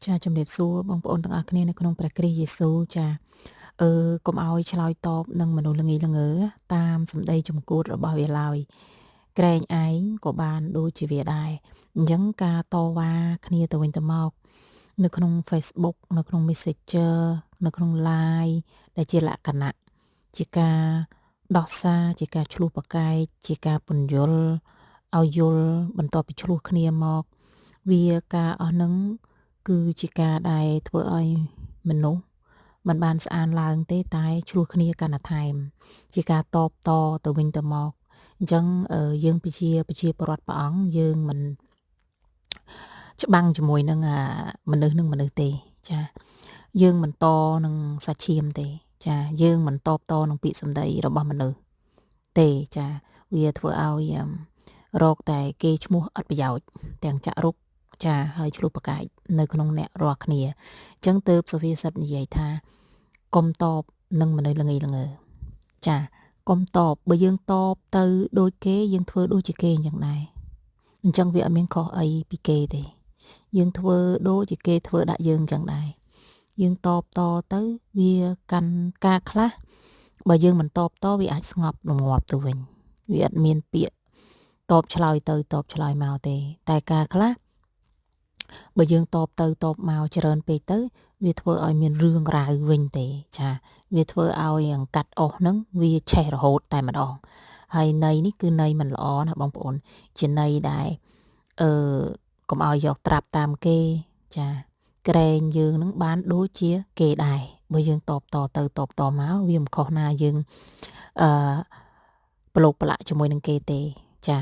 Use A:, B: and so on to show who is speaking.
A: ចាជំរាបសួរបងប្អូនទាំងអស់គ្នានៅក្នុងព្រះគ្រីស្ទយេស៊ូវចាកុំឲ្យឆ្លើយតបនឹងមនុស្សល្ងីល្ងើតាមសម្ដីចំគួតរបស់វាឡើយក្រែងឯងក៏បានដូចជាវាដែរអញ្ចឹងការតវ៉ាគ្នាទៅវិញទៅមកនៅក្នុង Facebook នៅក្នុង Messenger នៅក្នុង Line ដែលជាលក្ខណៈជាការដោះសារជាការឆ្លោះប្រកែកជាការពន្យល់ឲ្យយល់បន្ទាប់ពីឆ្លោះគ្នាមកវាការអស់នឹងគឺជាការដែលធ្វើឲ្យមនុស្សมันបានស្អានឡើងទេតែឆ្លោះគ្នាកាន់តែថែមជាការតបតទៅវិញទៅមកអញ្ចឹងយើងប្រជាពលរដ្ឋព្រះអង្គយើងមិនច្បាំងជាមួយនឹងមនុស្សនឹងមនុស្សទេចាយើងមិនតនឹងសាច់ឈាមទេចាយើងមិនតបតនឹងពាក្យសម្ដីរបស់មនុស្សទេចាវាធ្វើឲ្យរកតែគេឈ្មោះអត់ប្រយោជន៍ទាំងចាក់រុកចាហើយឆ្លោះប្រកែកនៅក្នុងអ្នករាល់គ្នាអញ្ចឹងទើបសុភាសិតនិយាយថាកុំតបនឹងមនុស្សល្ងីល្ងើចាកុំតបបើយើងតបទៅដូចគេយើងធ្វើដូចជាគេអញ្ចឹងដែរអញ្ចឹងវាអត់មានខុសអីពីគេទេយើងធ្វើដូចជាគេធ្វើដាក់យើងអញ្ចឹងដែរយើងតបតទៅវាកាន់ការខ្លះបើយើងមិនតបតវាអាចស្ងប់រងាប់ទៅវិញវាអត់មានពាក្យតបឆ្លើយទៅតបឆ្លើយមកទេតែការខ្លះបើយើងតបទៅតបមកច្រើនពេកទៅវាធ្វើឲ្យមានរឿងរ៉ាវវិញទេចាវាធ្វើឲ្យកាត់អស់ហ្នឹងវាឆេះរហូតតែម្ដងហើយន័យនេះគឺន័យមិនល្អណាបងប្អូនជាន័យដែលកុំឲ្យយកត្រាប់តាមគេចាក្រែងយើងនឹងបានដូចជាគេដែរបើយើងតបតទៅតបតមកវាមិនខុសណាយើងប្រឡូកប្រឡាក់ជាមួយនឹងគេទេចា